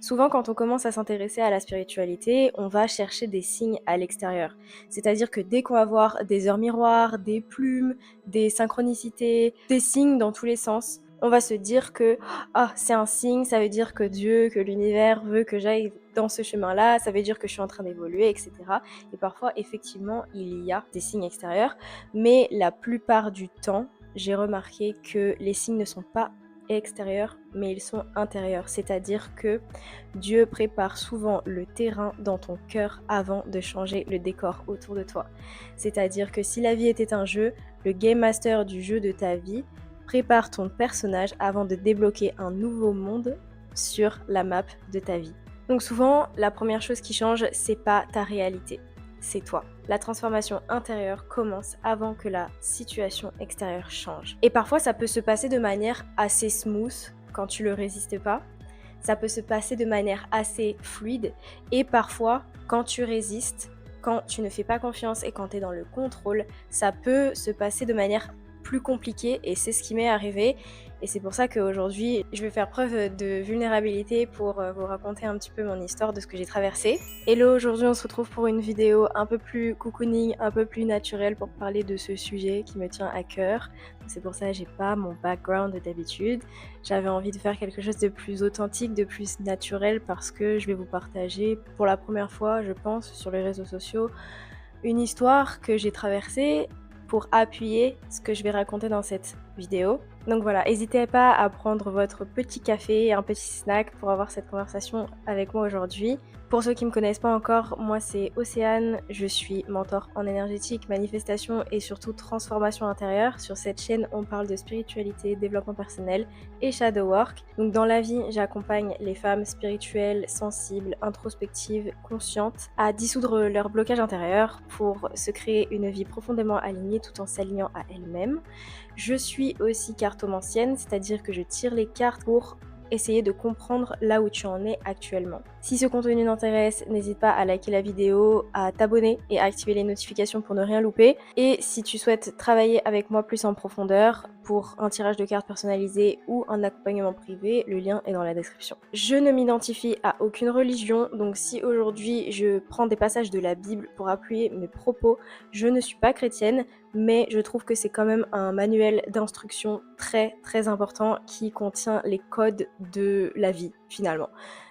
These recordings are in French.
Souvent, quand on commence à s'intéresser à la spiritualité, on va chercher des signes à l'extérieur. C'est-à-dire que dès qu'on va voir des heures miroirs, des plumes, des synchronicités, des signes dans tous les sens, on va se dire que ah, c'est un signe, ça veut dire que Dieu, que l'univers veut que j'aille dans ce chemin-là, ça veut dire que je suis en train d'évoluer, etc. Et parfois, effectivement, il y a des signes extérieurs, mais la plupart du temps, j'ai remarqué que les signes ne sont pas extérieurs, mais ils sont intérieurs. C'est-à-dire que Dieu prépare souvent le terrain dans ton cœur avant de changer le décor autour de toi. C'est-à-dire que si la vie était un jeu, le game master du jeu de ta vie prépare ton personnage avant de débloquer un nouveau monde sur la map de ta vie. Donc souvent, la première chose qui change, c'est pas ta réalité, c'est toi. La transformation intérieure commence avant que la situation extérieure change. Et parfois, ça peut se passer de manière assez smooth quand tu le résistes pas. Ça peut se passer de manière assez fluide. Et parfois, quand tu résistes, quand tu ne fais pas confiance et quand tu es dans le contrôle, ça peut se passer de manière plus compliquée et c'est ce qui m'est arrivé. Et c'est pour ça qu'aujourd'hui, je vais faire preuve de vulnérabilité pour vous raconter un petit peu mon histoire de ce que j'ai traversé. Hello, aujourd'hui on se retrouve pour une vidéo un peu plus cocooning, un peu plus naturelle pour parler de ce sujet qui me tient à cœur. C'est pour ça que j'ai pas mon background d'habitude. J'avais envie de faire quelque chose de plus authentique, de plus naturel parce que je vais vous partager pour la première fois, je pense, sur les réseaux sociaux, une histoire que j'ai traversée pour appuyer ce que je vais raconter dans cette vidéo. Donc voilà, n'hésitez pas à prendre votre petit café, un petit snack pour avoir cette conversation avec moi aujourd'hui. Pour ceux qui ne me connaissent pas encore, moi c'est Océane, je suis mentor en énergétique, manifestation et surtout transformation intérieure. Sur cette chaîne, on parle de spiritualité, développement personnel et shadow work. Donc dans la vie, j'accompagne les femmes spirituelles, sensibles, introspectives, conscientes à dissoudre leur blocage intérieur pour se créer une vie profondément alignée tout en s'alignant à elles-mêmes. Je suis aussi cartomancienne, c'est-à-dire que je tire les cartes pour essayer de comprendre là où tu en es actuellement. Si ce contenu t'intéresse, n'hésite pas à liker la vidéo, à t'abonner et à activer les notifications pour ne rien louper. Et si tu souhaites travailler avec moi plus en profondeur pour un tirage de cartes personnalisé ou un accompagnement privé, le lien est dans la description. Je ne m'identifie à aucune religion, donc si aujourd'hui je prends des passages de la Bible pour appuyer mes propos, je ne suis pas chrétienne, mais je trouve que c'est quand même un manuel d'instruction très très important qui contient les codes de la vie finalement.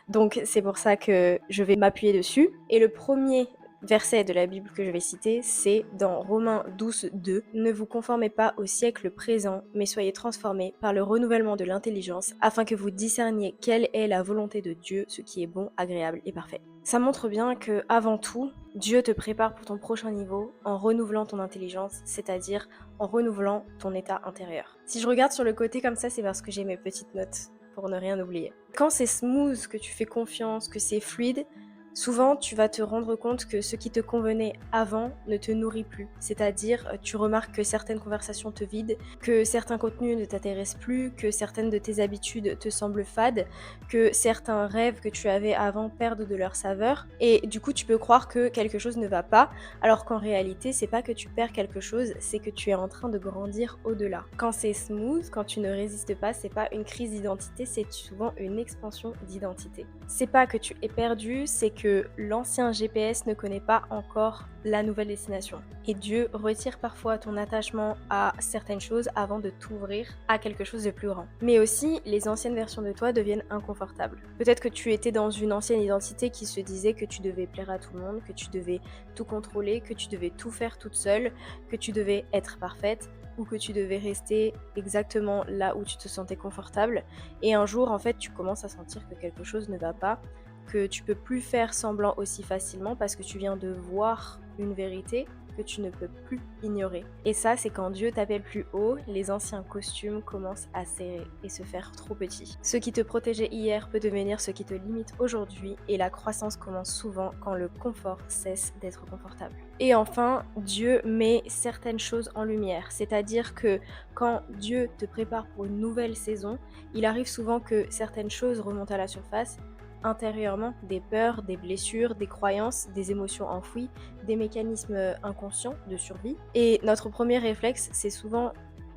Donc c'est pour ça que je vais m'appuyer dessus. Et le premier verset de la Bible que je vais citer, c'est dans Romains 12, 2. Ne vous conformez pas au siècle présent, mais soyez transformés par le renouvellement de l'intelligence, afin que vous discerniez quelle est la volonté de Dieu, ce qui est bon, agréable et parfait. Ça montre bien que, avant tout, Dieu te prépare pour ton prochain niveau en renouvelant ton intelligence, c'est-à-dire en renouvelant ton état intérieur. Si je regarde sur le côté comme ça, c'est parce que j'ai mes petites notes pour ne rien oublier. Quand c'est smooth, que tu fais confiance, que c'est fluide, souvent tu vas te rendre compte que ce qui te convenait avant ne te nourrit plus. C'est-à-dire, tu remarques que certaines conversations te vident, que certains contenus ne t'intéressent plus, que certaines de tes habitudes te semblent fades, que certains rêves que tu avais avant perdent de leur saveur. Et du coup, tu peux croire que quelque chose ne va pas, alors qu'en réalité, c'est pas que tu perds quelque chose, c'est que tu es en train de grandir au-delà. Quand c'est smooth, quand tu ne résistes pas, c'est pas une crise d'identité, c'est souvent une expansion d'identité. C'est pas que tu es perdu, c'est que l'ancien GPS ne connaît pas encore la nouvelle destination. Et Dieu retire parfois ton attachement à certaines choses avant de t'ouvrir à quelque chose de plus grand. Mais aussi, les anciennes versions de toi deviennent inconfortables. Peut-être que tu étais dans une ancienne identité qui se disait que tu devais plaire à tout le monde, que tu devais tout contrôler, que tu devais tout faire toute seule, que tu devais être parfaite ou que tu devais rester exactement là où tu te sentais confortable. Et un jour, en fait, tu commences à sentir que quelque chose ne va pas, que tu peux plus faire semblant aussi facilement parce que tu viens de voir une vérité que tu ne peux plus ignorer. Et ça, c'est quand Dieu t'appelle plus haut, les anciens costumes commencent à serrer et se faire trop petits. Ce qui te protégeait hier peut devenir ce qui te limite aujourd'hui et la croissance commence souvent quand le confort cesse d'être confortable. Et enfin, Dieu met certaines choses en lumière, c'est-à-dire que quand Dieu te prépare pour une nouvelle saison, il arrive souvent que certaines choses remontent à la surface intérieurement, des peurs, des blessures, des croyances, des émotions enfouies, des mécanismes inconscients de survie. Et notre premier réflexe, c'est souvent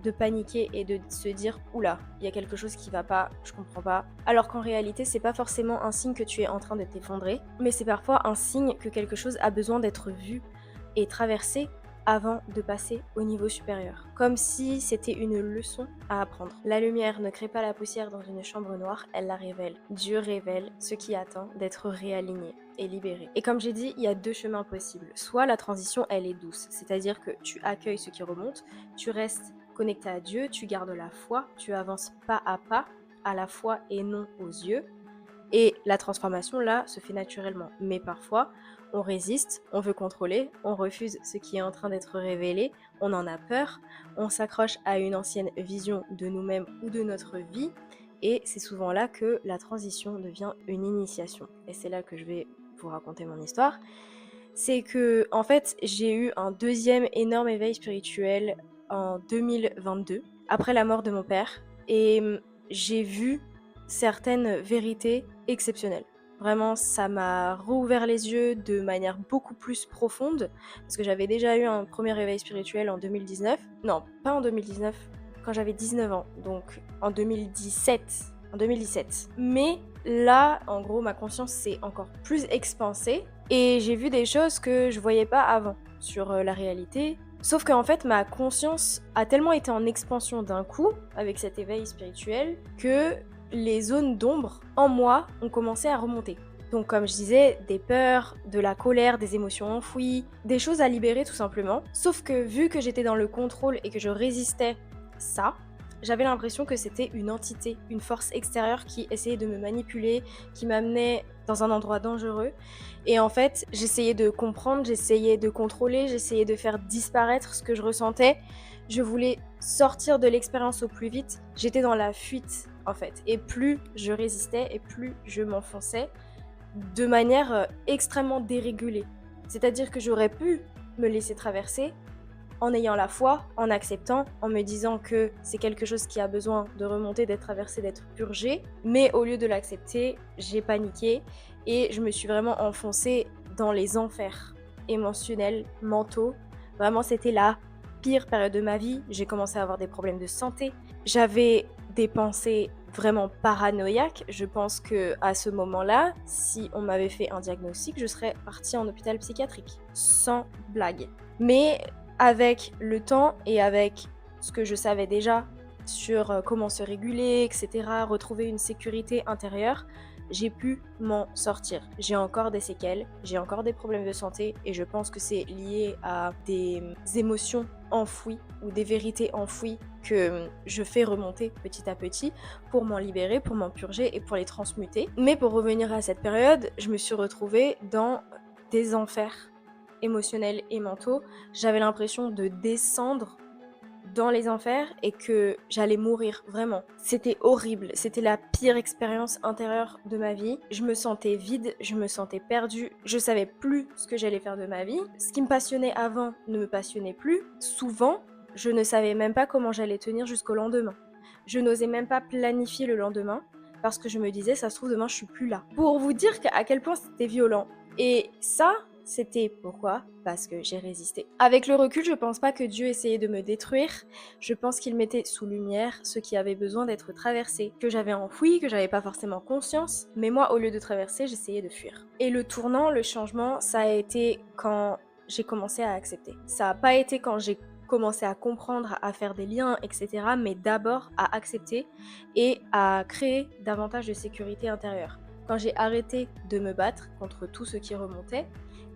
de paniquer et de se dire oula, il y a quelque chose qui va pas, je comprends pas. Alors qu'en réalité, c'est pas forcément un signe que tu es en train de t'effondrer, mais c'est parfois un signe que quelque chose a besoin d'être vu et traversé avant de passer au niveau supérieur. Comme si c'était une leçon à apprendre. La lumière ne crée pas la poussière dans une chambre noire, elle la révèle. Dieu révèle ce qui attend d'être réaligné et libéré. Et comme j'ai dit, il y a 2 chemins possibles. Soit la transition, elle est douce, c'est-à-dire que tu accueilles ce qui remonte, tu restes connecté à Dieu, tu gardes la foi, tu avances pas à la foi et non aux yeux. Et la transformation, là, se fait naturellement. Mais parfois, on résiste, on veut contrôler, on refuse ce qui est en train d'être révélé, on en a peur, on s'accroche à une ancienne vision de nous-mêmes ou de notre vie. Et c'est souvent là que la transition devient une initiation. Et c'est là que je vais vous raconter mon histoire. C'est que, en fait, j'ai eu un deuxième énorme éveil spirituel en 2022, après la mort de mon père. Et j'ai vu certaines vérités exceptionnelles. Vraiment, ça m'a rouvert les yeux de manière beaucoup plus profonde, parce que j'avais déjà eu un premier réveil spirituel en 2019. Non, pas en 2019, quand j'avais 19 ans, donc en 2017. En 2017. Mais là, en gros, ma conscience s'est encore plus expansée et j'ai vu des choses que je voyais pas avant sur la réalité. Sauf qu'en fait, ma conscience a tellement été en expansion d'un coup, avec cet éveil spirituel, que les zones d'ombre en moi ont commencé à remonter. Donc comme je disais, des peurs, de la colère, des émotions enfouies, des choses à libérer tout simplement. Sauf que vu que j'étais dans le contrôle et que je résistais ça, j'avais l'impression que c'était une entité, une force extérieure qui essayait de me manipuler, qui m'amenait dans un endroit dangereux. Et en fait, j'essayais de comprendre, j'essayais de contrôler, j'essayais de faire disparaître ce que je ressentais. Je voulais sortir de l'expérience au plus vite. J'étais dans la fuite, en fait. Et plus je résistais et plus je m'enfonçais de manière extrêmement dérégulée. C'est-à-dire que j'aurais pu me laisser traverser en ayant la foi, en acceptant, en me disant que c'est quelque chose qui a besoin de remonter, d'être traversé, d'être purgé. Mais au lieu de l'accepter, j'ai paniqué et je me suis vraiment enfoncée dans les enfers émotionnels, mentaux. Vraiment, c'était la pire période de ma vie. J'ai commencé à avoir des problèmes de santé. J'avais des pensées vraiment paranoïaques. Je pense que à ce moment-là, si on m'avait fait un diagnostic, je serais partie en hôpital psychiatrique. Sans blague. Mais avec le temps et avec ce que je savais déjà sur comment se réguler, etc., retrouver une sécurité intérieure, j'ai pu m'en sortir. J'ai encore des séquelles, j'ai encore des problèmes de santé et je pense que c'est lié à des émotions enfouies ou des vérités enfouies que je fais remonter petit à petit pour m'en libérer, pour m'en purger et pour les transmuter. Mais pour revenir à cette période, je me suis retrouvée dans des enfers émotionnels et mentaux. J'avais l'impression de descendre dans les enfers et que j'allais mourir, vraiment. C'était horrible, c'était la pire expérience intérieure de ma vie. Je me sentais vide, je me sentais perdue, je savais plus ce que j'allais faire de ma vie. Ce qui me passionnait avant ne me passionnait plus. Souvent, je ne savais même pas comment j'allais tenir jusqu'au lendemain. Je n'osais même pas planifier le lendemain parce que je me disais, ça se trouve demain je suis plus là. Pour vous dire à quel point c'était violent. Et ça, c'était pourquoi? Parce que j'ai résisté. Avec le recul, je pense pas que Dieu essayait de me détruire. Je pense qu'il mettait sous lumière ce qui avait besoin d'être traversé, que j'avais enfoui, que j'avais pas forcément conscience. Mais moi, au lieu de traverser, j'essayais de fuir. Et le tournant, le changement, ça a été quand j'ai commencé à accepter. Ça a pas été quand j'ai commencé à comprendre, à faire des liens, etc. Mais d'abord à accepter et à créer davantage de sécurité intérieure. Quand j'ai arrêté de me battre contre tout ce qui remontait,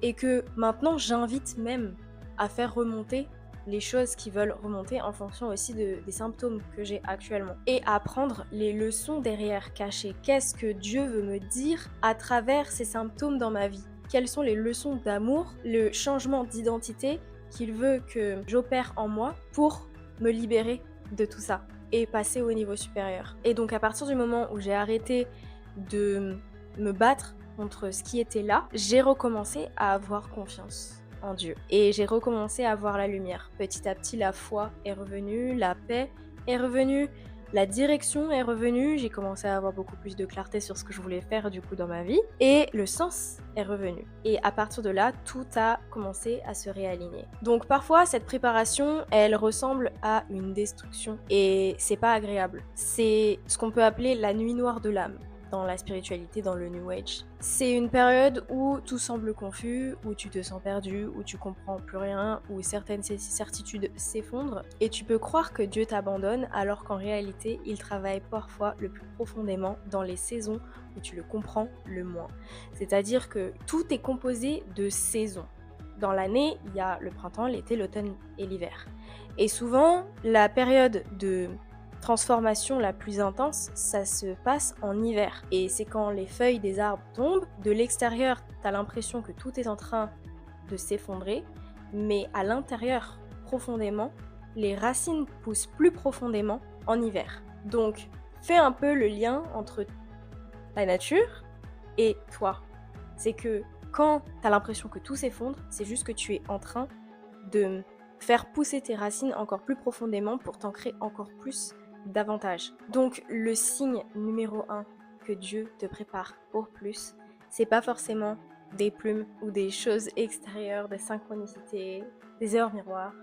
et que maintenant j'invite même à faire remonter les choses qui veulent remonter en fonction aussi des symptômes que j'ai actuellement et à prendre les leçons derrière cachées. Qu'est-ce que Dieu veut me dire à travers ces symptômes dans ma vie? Quelles sont les leçons d'amour, le changement d'identité qu'il veut que j'opère en moi pour me libérer de tout ça et passer au niveau supérieur. Et donc à partir du moment où j'ai arrêté de me battre contre ce qui était là, j'ai recommencé à avoir confiance en Dieu. Et j'ai recommencé à voir la lumière. Petit à petit, la foi est revenue, la paix est revenue, la direction est revenue, j'ai commencé à avoir beaucoup plus de clarté sur ce que je voulais faire du coup dans ma vie, et le sens est revenu. Et à partir de là, tout a commencé à se réaligner. Donc parfois, cette préparation, elle ressemble à une destruction, et c'est pas agréable. C'est ce qu'on peut appeler la nuit noire de l'âme dans la spiritualité, dans le New Age. C'est une période où tout semble confus, où tu te sens perdu, où tu comprends plus rien, où certaines certitudes s'effondrent, et tu peux croire que Dieu t'abandonne alors qu'en réalité, il travaille parfois le plus profondément dans les saisons où tu le comprends le moins. C'est-à-dire que tout est composé de saisons. Dans l'année, il y a le printemps, l'été, l'automne et l'hiver. Et souvent, la période de transformation la plus intense, ça se passe en hiver. Et c'est quand les feuilles des arbres tombent, de l'extérieur, t'as l'impression que tout est en train de s'effondrer, mais à l'intérieur, profondément, les racines poussent plus profondément en hiver. Donc, fais un peu le lien entre la nature et toi. C'est que quand t'as l'impression que tout s'effondre, c'est juste que tu es en train de faire pousser tes racines encore plus profondément pour t'ancrer encore plus davantage. Donc le signe numéro 1 que Dieu te prépare pour plus, c'est pas forcément des plumes ou des choses extérieures, des synchronicités, des heures miroirs.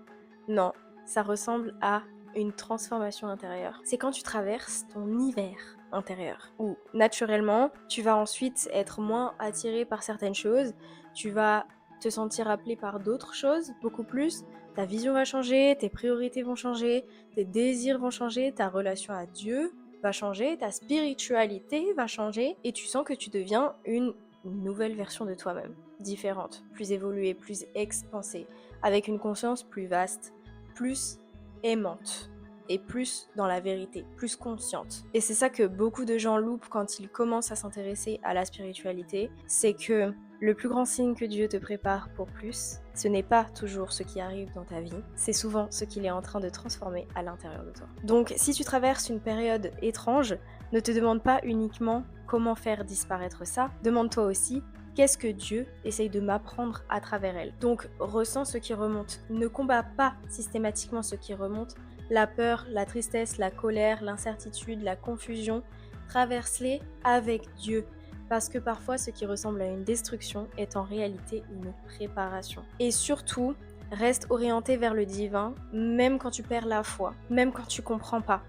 Non, ça ressemble à une transformation intérieure. C'est quand tu traverses ton hiver intérieur, où naturellement, tu vas ensuite être moins attiré par certaines choses, tu vas te sentir appelé par d'autres choses, beaucoup plus, ta vision va changer, tes priorités vont changer, tes désirs vont changer, ta relation à Dieu va changer, ta spiritualité va changer, et tu sens que tu deviens une nouvelle version de toi-même, différente, plus évoluée, plus expansée, avec une conscience plus vaste, plus aimante et plus dans la vérité, plus consciente. Et c'est ça que beaucoup de gens loupent quand ils commencent à s'intéresser à la spiritualité, c'est que le plus grand signe que Dieu te prépare pour plus, ce n'est pas toujours ce qui arrive dans ta vie, c'est souvent ce qu'il est en train de transformer à l'intérieur de toi. Donc si tu traverses une période étrange, ne te demande pas uniquement comment faire disparaître ça, demande-toi aussi qu'est-ce que Dieu essaye de m'apprendre à travers elle. Donc ressens ce qui remonte. Ne combats pas systématiquement ce qui remonte. La peur, la tristesse, la colère, l'incertitude, la confusion, traverse-les avec Dieu. Parce que parfois ce qui ressemble à une destruction est en réalité une préparation. Et surtout, reste orienté vers le divin, même quand tu perds la foi, même quand tu comprends pas,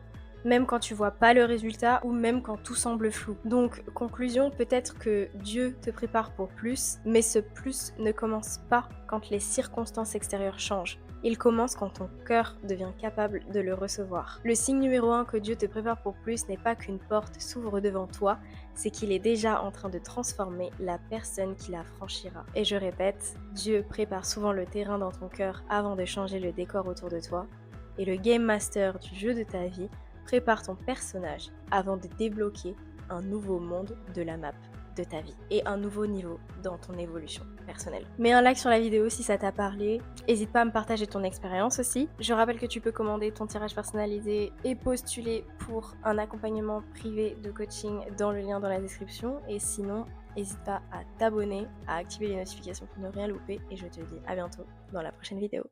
même quand tu vois pas le résultat ou même quand tout semble flou. Donc, conclusion, peut-être que Dieu te prépare pour plus, mais ce plus ne commence pas quand les circonstances extérieures changent. Il commence quand ton cœur devient capable de le recevoir. Le signe numéro 1 que Dieu te prépare pour plus n'est pas qu'une porte s'ouvre devant toi, c'est qu'il est déjà en train de transformer la personne qui la franchira. Et je répète, Dieu prépare souvent le terrain dans ton cœur avant de changer le décor autour de toi. Et le Game Master du jeu de ta vie prépare ton personnage avant de débloquer un nouveau monde de la map de ta vie et un nouveau niveau dans ton évolution personnelle. Mets un like sur la vidéo si ça t'a parlé, n'hésite pas à me partager ton expérience aussi. Je rappelle que tu peux commander ton tirage personnalisé et postuler pour un accompagnement privé de coaching dans le lien dans la description, et sinon n'hésite pas à t'abonner, à activer les notifications pour ne rien louper, et je te dis à bientôt dans la prochaine vidéo.